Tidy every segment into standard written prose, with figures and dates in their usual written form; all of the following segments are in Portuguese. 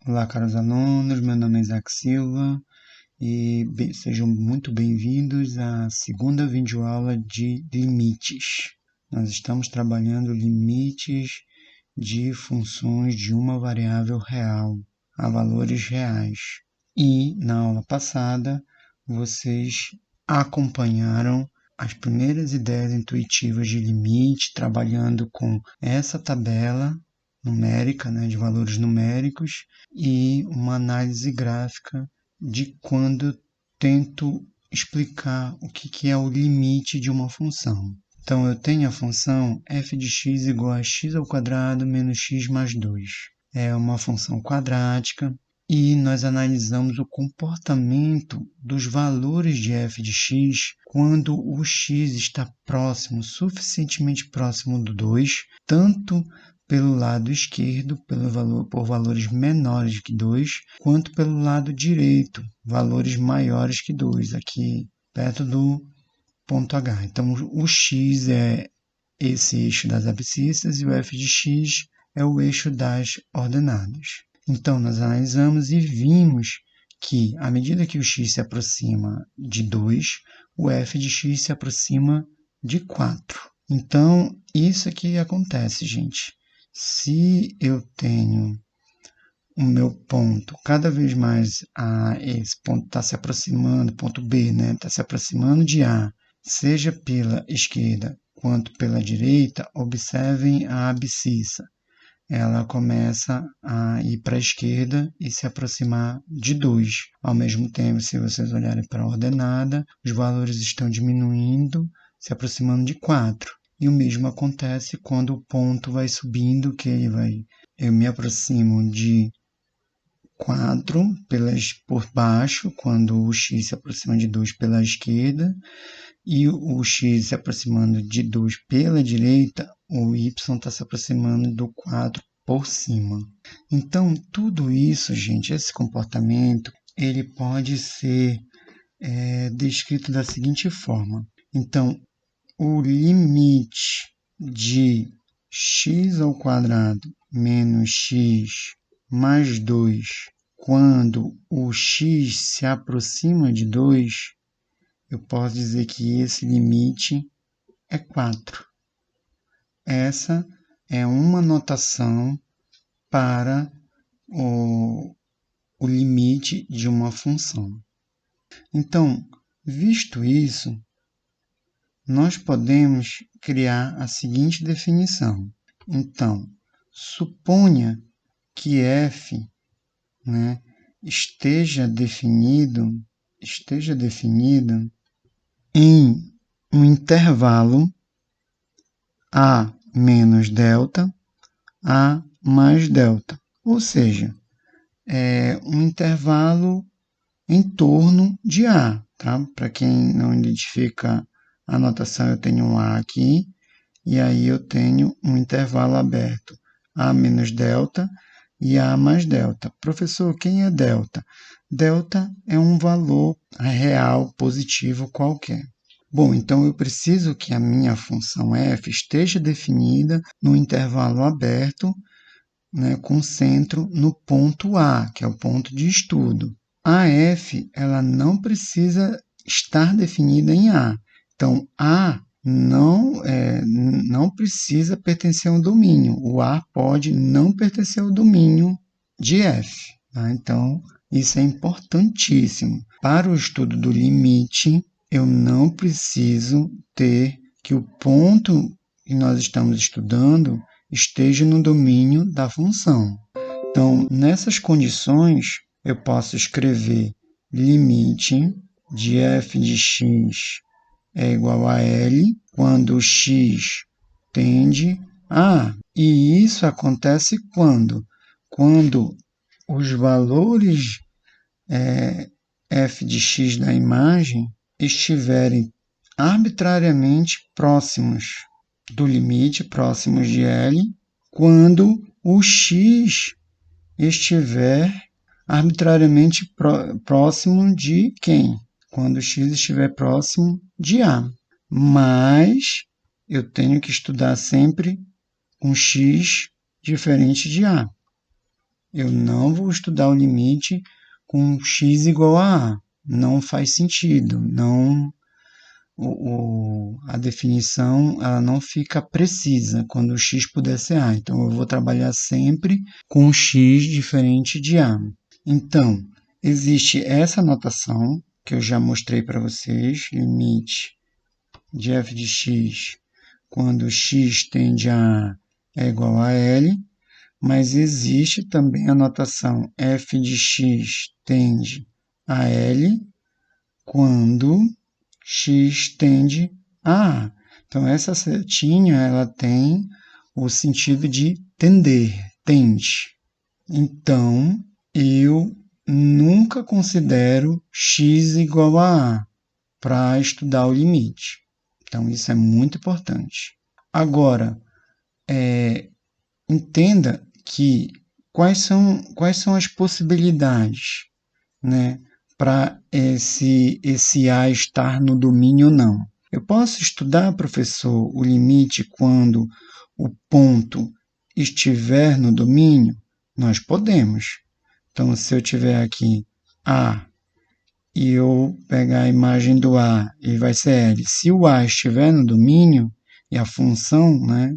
Olá, caros alunos, meu nome é Isaac Silva e sejam muito bem-vindos à segunda videoaula de limites. Nós estamos trabalhando limites de funções de uma variável real a valores reais. E na aula passada, vocês acompanharam as primeiras ideias intuitivas de limite, trabalhando com essa tabela numérica, de valores numéricos, e uma análise gráfica de quando tento explicar o que é o limite de uma função. Então, eu tenho a função f de x igual a x ao quadrado menos x mais 2. É uma função quadrática e nós analisamos o comportamento dos valores de f de x quando o x está próximo, suficientemente próximo do 2, tanto pelo lado esquerdo, por valores menores que 2, quanto pelo lado direito, valores maiores que 2, aqui perto do ponto H. Então, o x é esse eixo das abscissas e o f de x é o eixo das ordenadas. Então, nós analisamos e vimos que, à medida que o x se aproxima de 2, o f de x se aproxima de 4. Então, isso aqui acontece, gente. Se eu tenho o meu ponto, cada vez mais esse ponto está se aproximando, ponto B, está se aproximando de A, seja pela esquerda quanto pela direita, observem a abscissa. Ela começa a ir para a esquerda e se aproximar de 2. Ao mesmo tempo, se vocês olharem para a ordenada, os valores estão diminuindo, se aproximando de 4. E o mesmo acontece quando o ponto vai subindo, eu me aproximo de 4 por baixo, quando o x se aproxima de 2 pela esquerda, e o x se aproximando de 2 pela direita, o y está se aproximando do 4 por cima. Então, tudo isso, gente, esse comportamento, ele pode ser descrito da seguinte forma. Então, o limite de x ao quadrado menos x mais 2, quando o x se aproxima de 2, eu posso dizer que esse limite é 4. Essa é uma notação para o limite de uma função. Então, visto isso, nós podemos criar a seguinte definição. Então, suponha que f esteja definido em um intervalo a menos delta, a mais delta. Ou seja, é um intervalo em torno de a. Tá? Para quem não identifica a notação, eu tenho um a aqui, e aí eu tenho um intervalo aberto, a menos delta e a mais delta. Professor, quem é delta? Delta é um valor real positivo qualquer. Bom, então eu preciso que a minha função f esteja definida no intervalo aberto, com centro no ponto A, que é o ponto de estudo. A f ela não precisa estar definida em A. Então, A não precisa pertencer ao domínio. O A pode não pertencer ao domínio de f. Tá? Então, isso é importantíssimo. Para o estudo do limite, eu não preciso ter que o ponto que nós estamos estudando esteja no domínio da função. Então, nessas condições, eu posso escrever limite de f de x é igual a L, quando x tende a A. E isso acontece quando? Quando os valores f de x da imagem estiverem arbitrariamente próximos do limite, próximos de L, quando o x estiver arbitrariamente próximo de quem? Quando o x estiver próximo de A. Mas eu tenho que estudar sempre um x diferente de A. Eu não vou estudar o limite com x igual a A. Não faz sentido. Não, a definição ela não fica precisa quando o x puder ser A. Então, eu vou trabalhar sempre com x diferente de A. Então, existe essa notação que eu já mostrei para vocês, limite de f de x quando x tende a A é igual a L, mas existe também a notação f de x tende a L quando x tende a A. Então, essa setinha ela tem o sentido de tender, tende. Então, eu nunca considero x igual a A para estudar o limite. Então, isso é muito importante. Agora, entenda que quais são as possibilidades, né, para esse A estar no domínio ou não. Eu posso estudar, professor, o limite quando o ponto estiver no domínio? Nós podemos. Então, se eu tiver aqui A e eu pegar a imagem do A, ele vai ser L. Se o A estiver no domínio e a função, né,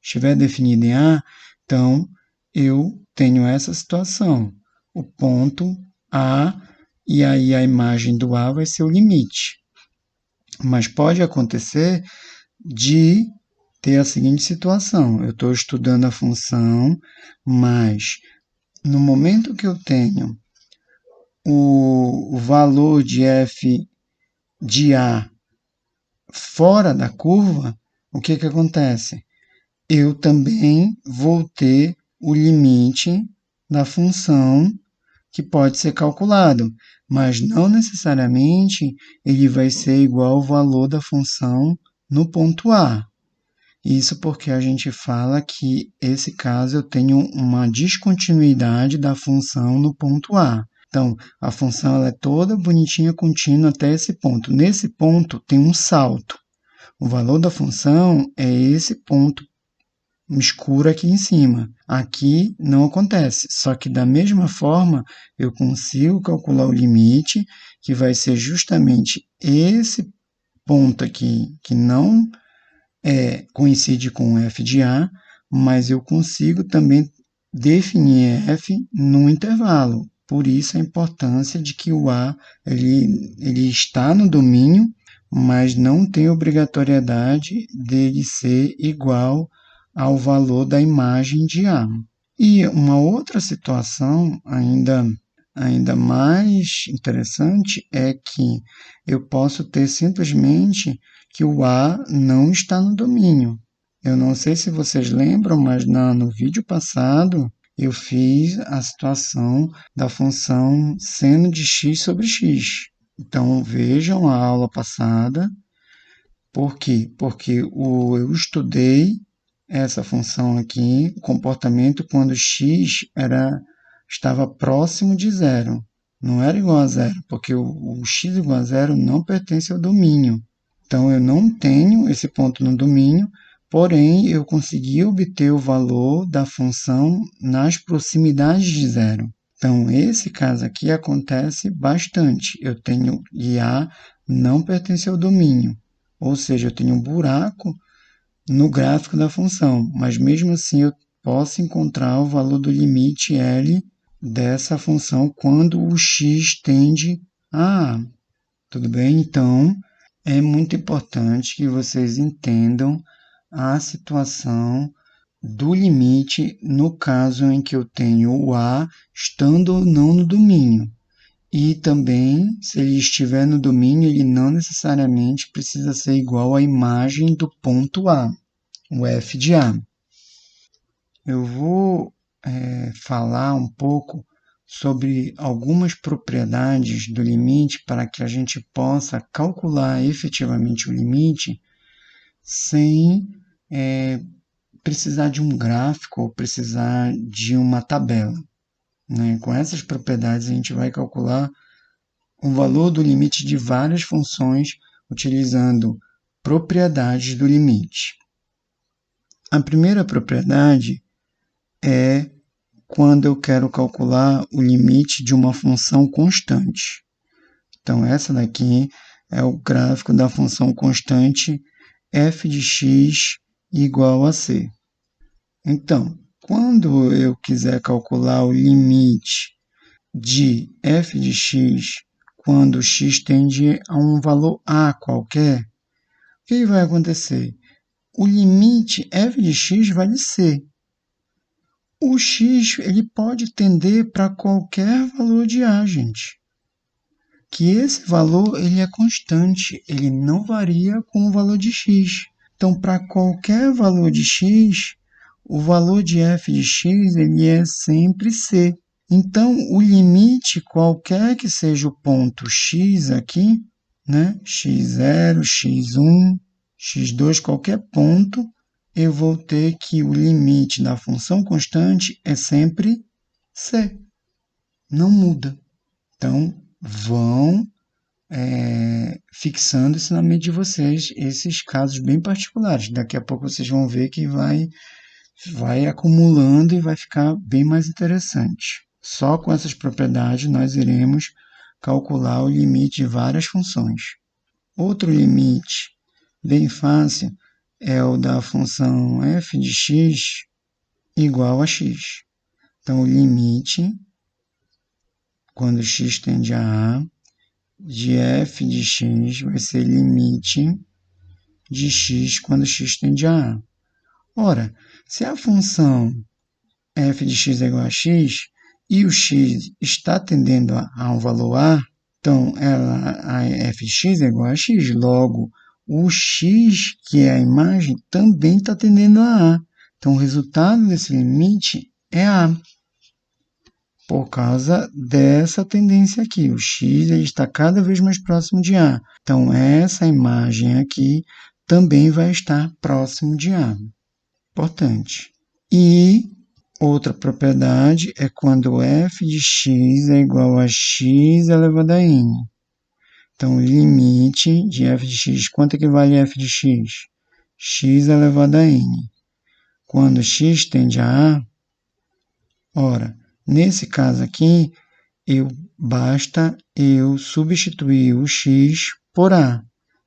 estiver definida em A, então eu tenho essa situação. O ponto A, e aí a imagem do A vai ser o limite. Mas pode acontecer de ter a seguinte situação. Eu estou estudando a função, mas no momento que eu tenho o valor de f de A fora da curva, o que acontece? Eu também vou ter o limite da função que pode ser calculado, mas não necessariamente ele vai ser igual ao valor da função no ponto A. Isso porque a gente fala que, esse caso, eu tenho uma descontinuidade da função no ponto A. Então, a função ela é toda bonitinha, contínua até esse ponto. Nesse ponto, tem um salto. O valor da função é esse ponto escuro aqui em cima. Aqui não acontece, só que da mesma forma eu consigo calcular o limite, que vai ser justamente esse ponto aqui, que não coincide com f de A, mas eu consigo também definir f num intervalo. Por isso a importância de que o A ele está no domínio, mas não tem obrigatoriedade dele ser igual ao valor da imagem de A. E uma outra situação ainda mais interessante é que eu posso ter simplesmente que o A não está no domínio. Eu não sei se vocês lembram, mas no vídeo passado eu fiz a situação da função seno de x sobre x. Então vejam a aula passada. Por quê? Porque eu estudei essa função aqui, o comportamento quando x estava próximo de zero. Não era igual a zero, porque o x igual a zero não pertence ao domínio. Então, eu não tenho esse ponto no domínio, porém, eu consegui obter o valor da função nas proximidades de zero. Então, esse caso aqui acontece bastante. Eu tenho e A não pertence ao domínio, ou seja, eu tenho um buraco no gráfico da função, mas mesmo assim eu posso encontrar o valor do limite L dessa função quando o x tende a A. Tudo bem? Então, é muito importante que vocês entendam a situação do limite no caso em que eu tenho o A estando ou não no domínio. E também, se ele estiver no domínio, ele não necessariamente precisa ser igual à imagem do ponto A, o f de A. Eu vou falar um pouco sobre algumas propriedades do limite para que a gente possa calcular efetivamente o limite sem precisar de um gráfico ou precisar de uma tabela. Né? Com essas propriedades, a gente vai calcular o valor do limite de várias funções utilizando propriedades do limite. A primeira propriedade é quando eu quero calcular o limite de uma função constante. Então, essa daqui é o gráfico da função constante f de x igual a c. Então, quando eu quiser calcular o limite de f de x quando x tende a um valor a qualquer, o que vai acontecer? O limite f de x vai de c. O x ele pode tender para qualquer valor de a, gente. Que esse valor ele é constante, ele não varia com o valor de x. Então, para qualquer valor de x, o valor de f de x ele é sempre c. Então, o limite, qualquer que seja o ponto x aqui, né? x0, x1, x2, qualquer ponto, eu vou ter que o limite da função constante é sempre c. Não muda. Então, vão fixando isso na mente de vocês, esses casos bem particulares. Daqui a pouco vocês vão ver que vai acumulando e vai ficar bem mais interessante. Só com essas propriedades nós iremos calcular o limite de várias funções. Outro limite bem fácil é o da função f de x igual a x. Então, o limite, quando x tende a de f de x vai ser limite de x quando x tende a a. Ora, se a função f de x é igual a x e o x está tendendo a um valor a, então a f de x é igual a x, logo o x, que é a imagem, também está tendendo a a. Então o resultado desse limite é a. Por causa dessa tendência aqui, o x ele está cada vez mais próximo de a. Então, essa imagem aqui também vai estar próximo de a. Importante. E outra propriedade é quando f de x é igual a x elevado a n. Então, o limite de f de x, quanto equivale a f de x? X elevado a n. Quando x tende a, ora, nesse caso aqui, basta eu substituir o x por a.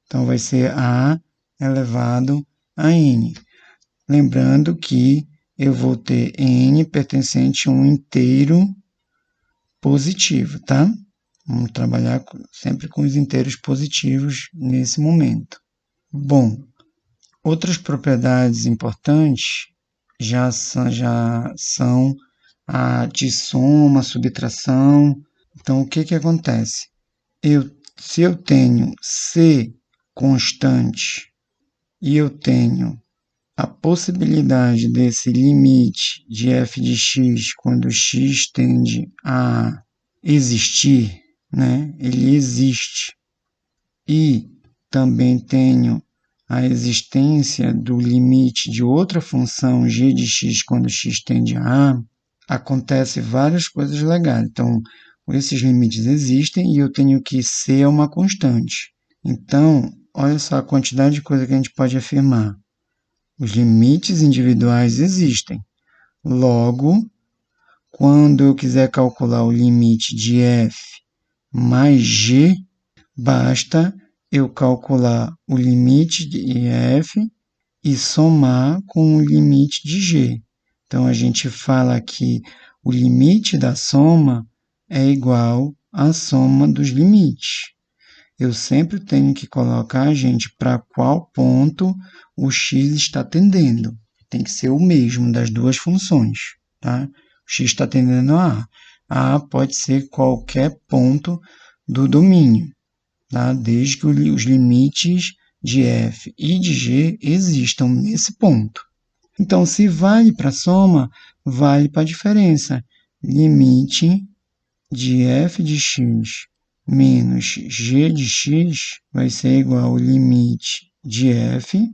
Então, vai ser a elevado a n. Lembrando que eu vou ter n pertencente a um inteiro positivo, tá? Vamos trabalhar sempre com os inteiros positivos nesse momento. Bom, outras propriedades importantes já são a de soma, subtração. Então, o que acontece? Se eu tenho c constante e eu tenho a possibilidade desse limite de f de x quando x tende a existir, né? Ele existe. E também tenho a existência do limite de outra função g de x quando x tende a a, acontece várias coisas legais. Então, esses limites existem e eu tenho que c é uma constante. Então, olha só a quantidade de coisa que a gente pode afirmar. Os limites individuais existem. Logo, quando eu quiser calcular o limite de f mais g, basta eu calcular o limite de f e somar com o limite de g. Então, a gente fala que o limite da soma é igual à soma dos limites. Eu sempre tenho que colocar, gente, para qual ponto o x está tendendo. Tem que ser o mesmo das duas funções, tá? O x está tendendo a a. A pode ser qualquer ponto do domínio, tá? Desde que os limites de f e de g existam nesse ponto. Então, se vale para a soma, vale para a diferença. Limite de f de x menos g de x vai ser igual ao limite de f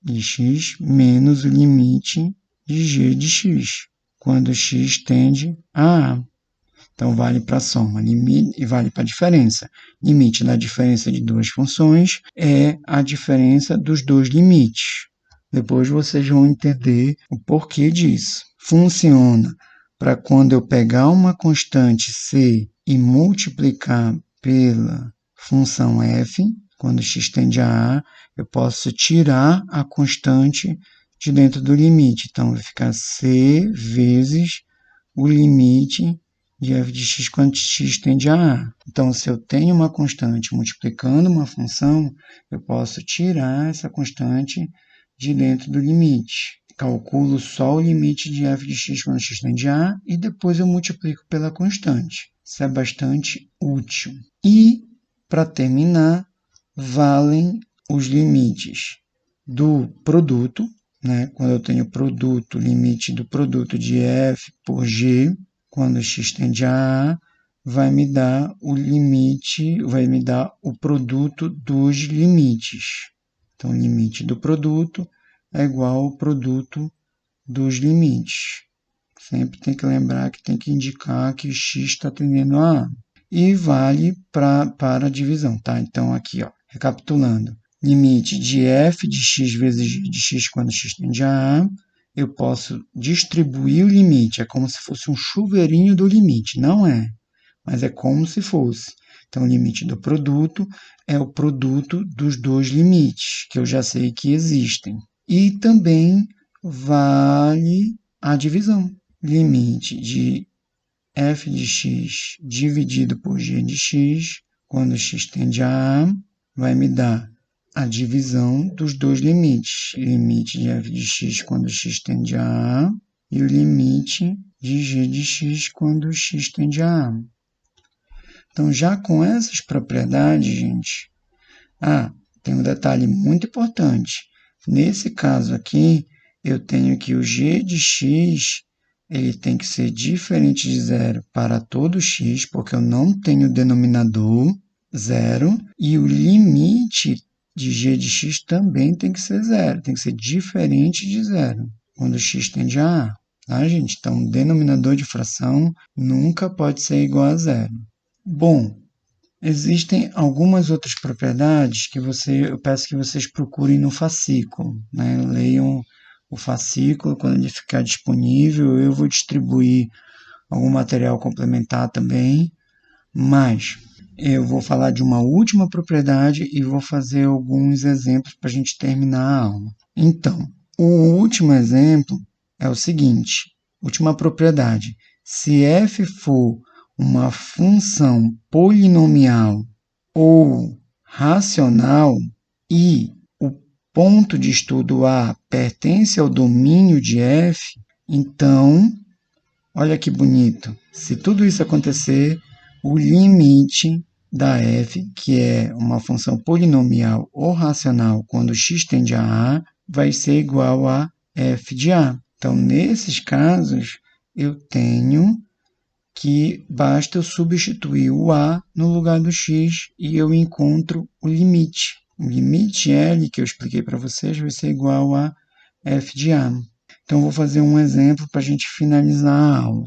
de x menos o limite de g de x, quando x tende a a. Então, vale para a soma e vale para a diferença. Limite da diferença de duas funções é a diferença dos dois limites. Depois vocês vão entender o porquê disso. Funciona para quando eu pegar uma constante c e multiplicar pela função f, quando x tende a A, eu posso tirar a constante de dentro do limite. Então, vai ficar c vezes o limite de f de x quando x tende a A. Então, se eu tenho uma constante multiplicando uma função, eu posso tirar essa constante de dentro do limite. Calculo só o limite de f de x quando x tende a A e depois eu multiplico pela constante. Isso é bastante útil. E, para terminar, valem os limites do produto, né? Quando eu tenho produto, limite do produto de f por g, quando x tende a A, vai me dar o limite, vai me dar o produto dos limites. Então, o limite do produto é igual ao produto dos limites. Sempre tem que lembrar que tem que indicar que x está tendendo a A. E vale para a divisão, tá? Então, aqui, ó, recapitulando. Limite de f de x vezes g de x quando x tende a A. Eu posso distribuir o limite. É como se fosse um chuveirinho do limite. Não é, mas é como se fosse. Então, o limite do produto é o produto dos dois limites, que eu já sei que existem. E também vale a divisão. Limite de f de x dividido por g de x, quando x tende a A, vai me dar a divisão dos dois limites. Limite de f de x quando x tende a A e o limite de g de x quando x tende a A. Então, já com essas propriedades, gente, tem um detalhe muito importante. Nesse caso aqui, eu tenho que o g de x ele tem que ser diferente de zero para todo x, porque eu não tenho denominador zero, e o limite de g de x também tem que ser zero, tem que ser diferente de zero, quando x tende a A. Tá, gente? Então, o denominador de fração nunca pode ser igual a zero. Bom, existem algumas outras propriedades que eu peço que vocês procurem no fascículo, né? Leiam o fascículo, quando ele ficar disponível, eu vou distribuir algum material complementar também, mas eu vou falar de uma última propriedade e vou fazer alguns exemplos para a gente terminar a aula. Então, o último exemplo é o seguinte, última propriedade, se f for uma função polinomial ou racional e o ponto de estudo A pertence ao domínio de f, então, olha que bonito, se tudo isso acontecer, o limite da f, que é uma função polinomial ou racional quando x tende a A, vai ser igual a f de A. Então, nesses casos, eu tenho que basta eu substituir o A no lugar do X e eu encontro o limite. O limite L, que eu expliquei para vocês, vai ser igual a f de A. Então, vou fazer um exemplo para a gente finalizar a aula.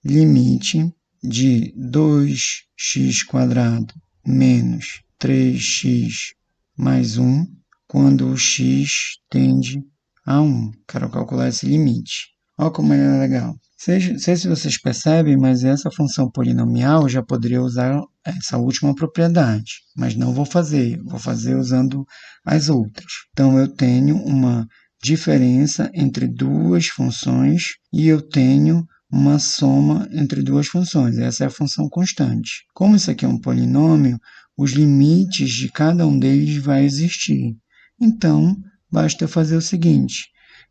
Limite de 2x² menos 3x mais 1, quando o x tende a 1. Quero calcular esse limite. Olha como ele é legal. Não sei se vocês percebem, mas essa função polinomial eu já poderia usar essa última propriedade, mas não vou fazer usando as outras. Então, eu tenho uma diferença entre duas funções e eu tenho uma soma entre duas funções. Essa é a função constante. Como isso aqui é um polinômio, os limites de cada um deles vai existir. Então, basta fazer o seguinte,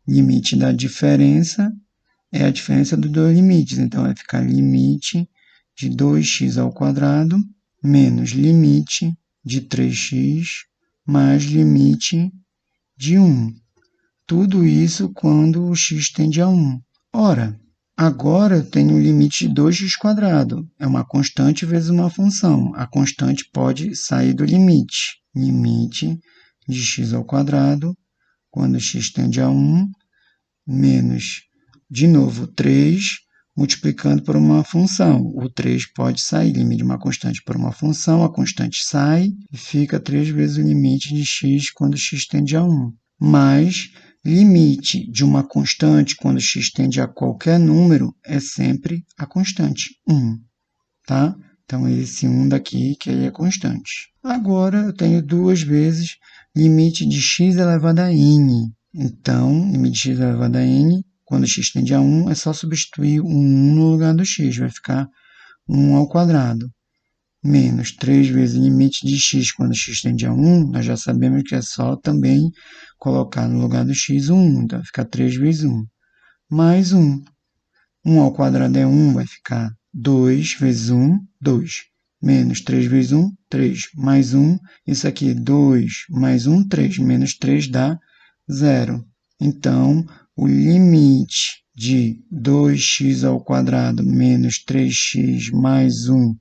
limite da diferença é a diferença dos dois limites. Então, vai ficar limite de 2x² menos limite de 3x mais limite de 1. Tudo isso quando o x tende a 1. Ora, agora eu tenho o limite de 2x². É uma constante vezes uma função. A constante pode sair do limite. Limite de x² quando x tende a 1 menos, de novo, 3 multiplicando por uma função. O 3 pode sair, limite de uma constante por uma função, a constante sai e fica 3 vezes o limite de x quando x tende a 1. Mais limite de uma constante quando x tende a qualquer número é sempre a constante 1, tá? Então, esse 1 daqui, que aí é constante. Agora, eu tenho duas vezes limite de x elevado a n. Então, limite de x elevado a n, quando x tende a 1, é só substituir o 1 no lugar do x. Vai ficar 1 ao quadrado. Menos 3 vezes limite de x quando x tende a 1, nós já sabemos que é só também colocar no lugar do x o 1. Então, vai ficar 3 vezes 1. Mais 1. 1 ao quadrado é 1, vai ficar 2 vezes 1, 2. Menos 3 vezes 1, 3. Mais 1, isso aqui, 2 mais 1, 3. Menos 3 dá 0. Então, o limite de 2x ao quadrado menos 3x mais 1,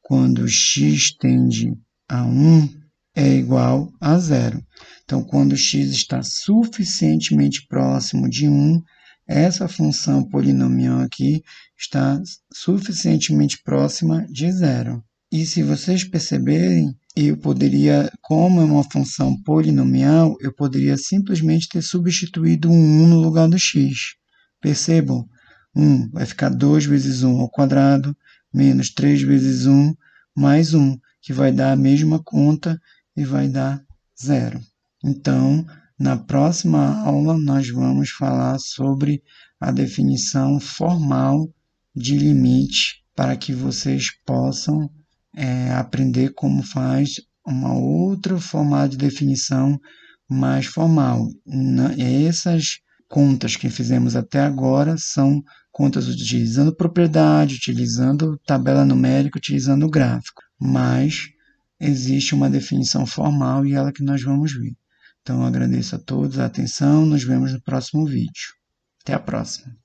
quando x tende a 1, é igual a 0. Então, quando x está suficientemente próximo de 1, essa função polinomial aqui está suficientemente próxima de 0. E se vocês perceberem, eu poderia, como é uma função polinomial, eu poderia simplesmente ter substituído o 1 no lugar do x. Percebam? 1 vai ficar 2 vezes 1 ao quadrado, menos 3 vezes 1, mais 1, que vai dar a mesma conta e vai dar 0. Então, na próxima aula, nós vamos falar sobre a definição formal de limite para que vocês possam aprender como faz uma outra forma de definição mais formal. Essas contas que fizemos até agora são contas utilizando propriedade, utilizando tabela numérica, utilizando gráfico. Mas existe uma definição formal e ela que nós vamos ver. Então, eu agradeço a todos a atenção, nos vemos no próximo vídeo. Até a próxima.